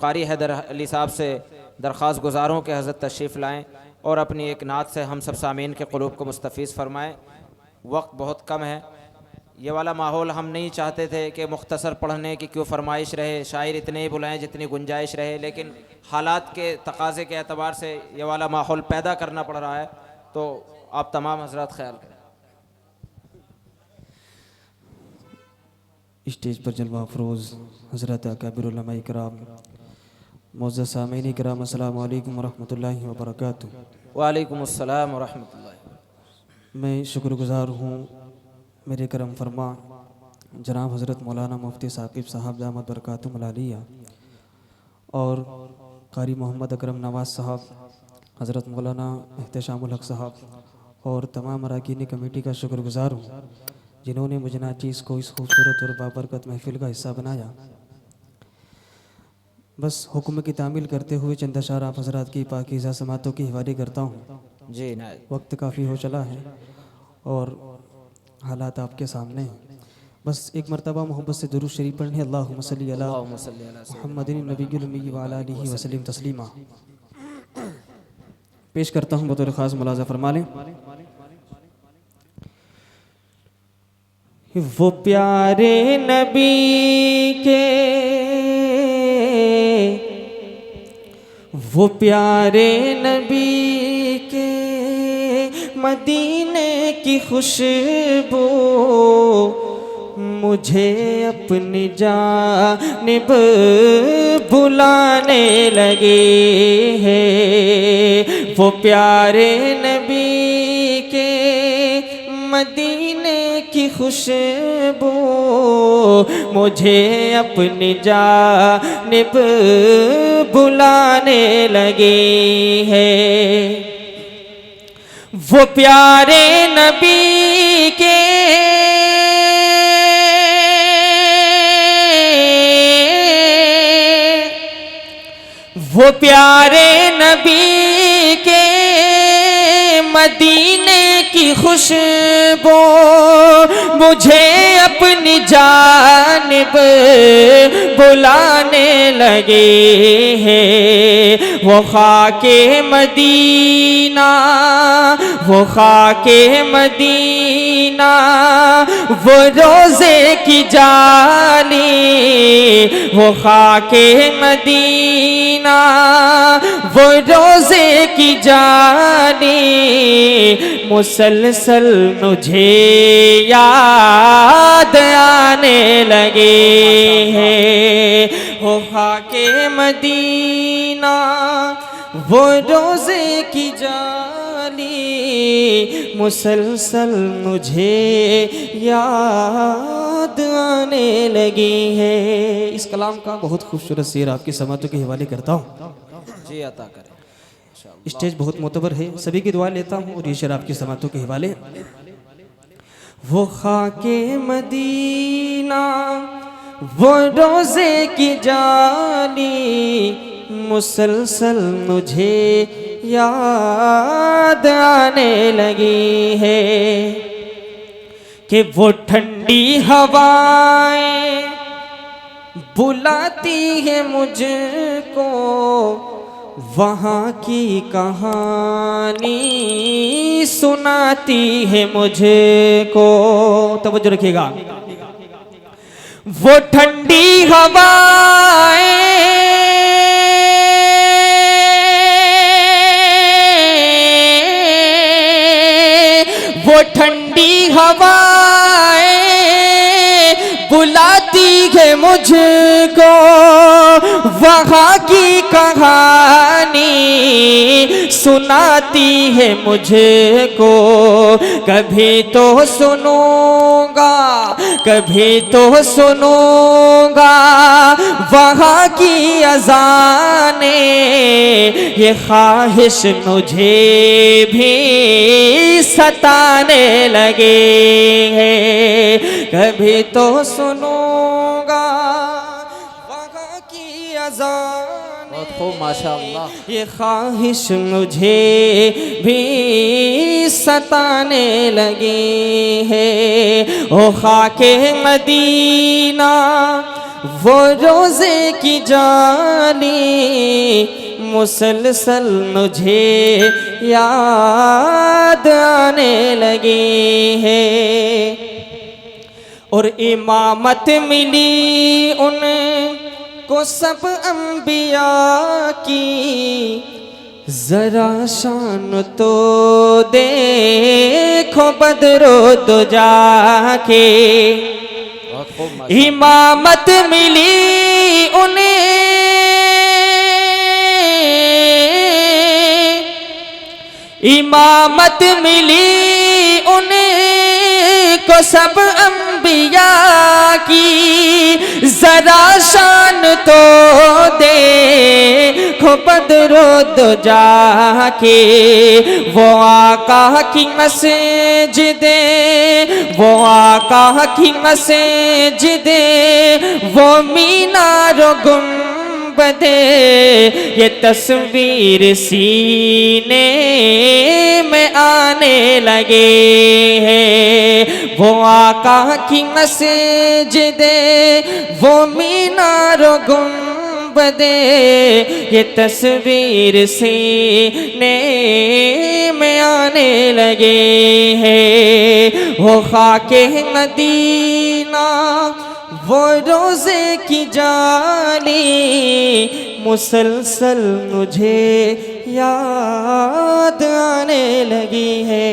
कारी हैदर अली साहब से दरख्वास्त गुजारों के हज़रत तशरीफ़ लाएँ और अपनी एक नात से हम सब सामीन के क़ुलूब को मुस्तफ़ीज़ फरमाएँ। वक्त बहुत कम है, ये वाला माहौल हम नहीं चाहते थे कि मुख्तसर पढ़ने की क्यों फरमाइश रहे, शायर इतने ही बुलाएं जितनी गुंजाइश रहे, लेकिन हालात के तकाज़े के एतबार से ये वाला माहौल पैदा करना पड़ रहा है। तो आप तमाम हज़रात ख्याल करें। स्टेज पर जलवा अफरोज़ हज़रत अकाबिर उलमा इकराम, मुअज़्ज़ज़ सामीन इकराम, अस्सलामु अलैकुम वरहमतुल्लाहि वबरकातुहू। वालेकुम अस्सलाम वरहमतुल्लाह। मैं शुक्रगुज़ार हूँ मेरे करम फरमा जनाब हज़रत मौलाना मुफ्ती साकिब साहब दामद बरकातुहुम अलिया और कारी मोहम्मद अकरम नवाज़ साहब, हज़रत मौलाना एहतशामुल हक साहब और तमाम अरकान कमेटी का शुक्रगुज़ार हूँ जिन्होंने मुझे नाचीज़ को इस खूबसूरत और बाबरकत महफिल का हिस्सा बनाया। बस हुक्म की तामील करते हुए चंद अशार आप हज़रात की पाकीज़ा समातों के हवाले करता हूँ। जी नायब, वक्त काफ़ी हो चला है और हालात आपके सामने हैं। बस एक मरतबा मोहब्बत से दुरूद शरीफ पढ़ने, अल्लाहुम्मा सल्ली अला मुहम्मदिन नबिय्यिल उम्मी व अला आलिहि वसल्लम तस्लीमा। पेश करता हूँ बतौर ख़ास मुलाज़ा फरमा लें। वो प्यारे नबी के, वो प्यारे नबी के मदीने की खुशबू मुझे अपनी जानिब बुलाने लगे है। वो प्यारे नबी के मदीने की खुशबू मुझे अपनी जानिब बुलाने लगे है। वो प्यारे नबी के, वो प्यारे नबी के मदीने की खुशबू मुझे अपनी जानिब बुलाने लगे हैं। वो खाके मदीना, वो खाके मदीना, वो रोज़े की जाली, वो खाके मदीना, वो रोज़े की जाली मुसलसल मुझे याद आने लगे हैं। वो खाके मदीना, वो रोज़े की जाली मुसलसल मुझे याद आने लगी है। इस कलाम का बहुत खूबसूरत शेर आपकी समातों के हवाले करता हूँ। जी अता करें। स्टेज बहुत मोतबर है, सभी की दुआ लेता हूँ और ये शेर आपकी समातों के हवाले। वो खाके मदीना, वो रोज़े की जाली मुसलसल मुझे याद आने लगी है कि वो ठंडी हवाएं बुलाती है मुझको, वहाँ की कहानी सुनाती है मुझको। तवज्जो रखिएगा। वो ठंडी हवाएं वो ठंडी हवाएं बुलाती है मुझको, वहाँ की कहानी सुनाती है मुझको। कभी तो सुनूंगा, कभी तो सुनूंगा वहाँ की अज़ाने, ये ख्वाहिश मुझे भी सताने लगे हैं। कभी तो सुनूंगा वहाँ की अज़ाने, बहुत खूब माशाअल्लाह। ये ख्वाहिश मुझे भी सताने लगी है। ओ खाके मदीना, वो रोज़े की जाली मुसलसल मुझे याद आने लगी है। और इमामत मिली उनको सब अंबिया की, जरा शान तो देखो बदरो दुजा के। बहुत खूब माशाअल्लाह। इमामत मिली उन्हें, इमामत मिली उन्हें को सब अंबिया की, जरा शान तो देखो बदरो दुजा के। वो आका की मस्जिदे, वो आका की मस्जिदे, वो मीनार गुंबदे, ये तस्वीर सीने में आने लगे हैं। वो आका की मस्जिदे, वो मीनार गुंबदे, ये तस्वीर सीने में आने लगे हैं। वो खाके मदीना, वो रोज़े की जाली, मुसलसल मुझे याद आने लगी है।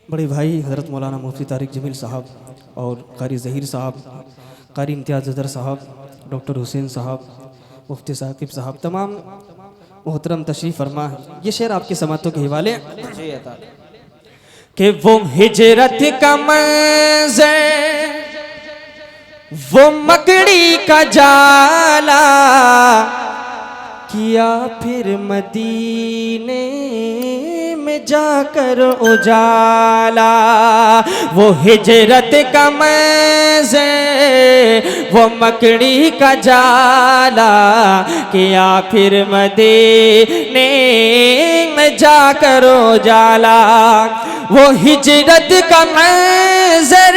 बड़े भाई हज़रत मौलाना मुफ्ती तारिक जमील साहब और कारी ज़हीर साहब, कारी इम्तियाज़ ज़फ़र साहब, डॉक्टर हुसैन साहब, मुफ्ती साकिब साहब, तमाम मोहतरम तशरीफ़ फरमा। ये शेर आपके समातों के हवाले जी अता कि वो हिजरत का मंज़र, वो मकड़ी का जाला, किया फिर मदीने में जाकर उजाला। वो हिजरत का मंज़र, वो मकड़ी का जाला, किया फिर मदीने में जाकर उजाला। वो हिजरत का मंज़र,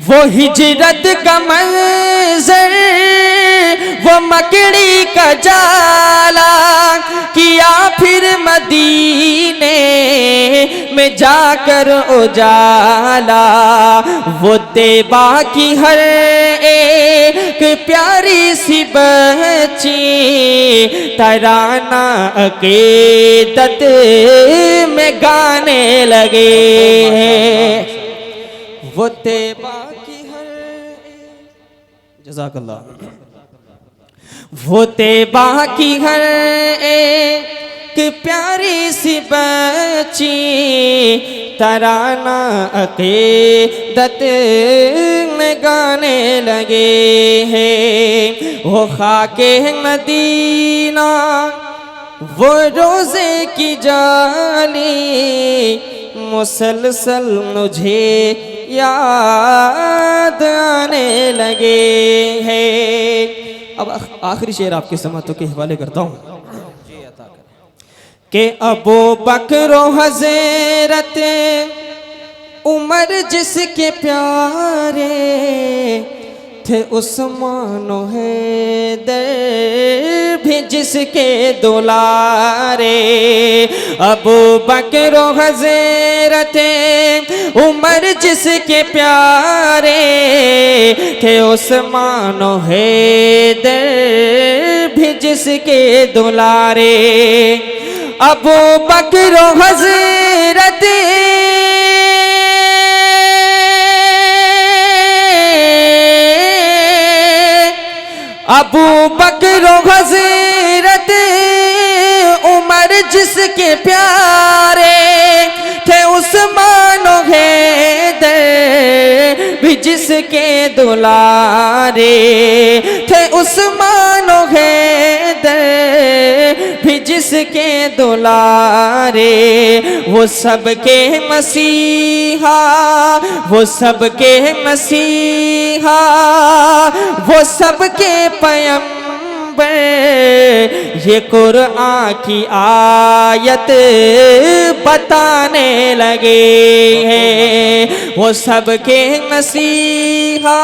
वो हिजरत का मंज़र, वो मकड़ी का जाला, किया फिर मदीने में जाकर उजाला। वो देबा की हर एक प्यारी सी बच्ची, तराना अक़ीदत में गाने लगे हैं। वो तेबा की हर, जज़ाकल्लाह। वो तेबा की हर एक प्यारी सी बच्ची, तराना अक़ीदत में गाने लगे हैं। वो खाके मदीना, वो रोज़े की जाली, मुसलसल मुझे याद आने लगे हैं। अब आखिरी शेर आपके समातों के हवाले करता हूँ जी अता करें। कि अबू बकर हज़रत उमर जिसके प्यारे थे, उस्मान हैदर भी जिसके दुलारे। अबू बकर हज़रत उमर जिसके प्यारे थे, उस्मान हैदर भी जिसके दुलारे। अबू बकर हज़रत अबू बकर हज़रत उमर जिसके प्यारे थे, उस्मान हैदर भी जिसके दुलारे थे। उस्मान हैदर भी जिसके दुलारे। वो सबके मसीहा, वो सबके मसीहा, वो सबके पैगंबर, ये कुरान की आयत बताने लगे हैं। वो सबके मसीहा,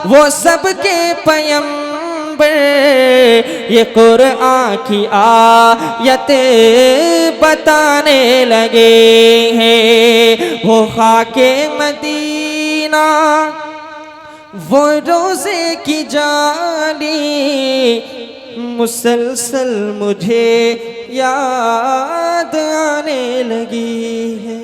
वो सबके पैगंबर, ये कुरान की आयत बताने लगे हैं। वो खाके मदीना, वो रोज़े की जाली मुसलसल मुझे याद आने लगी है।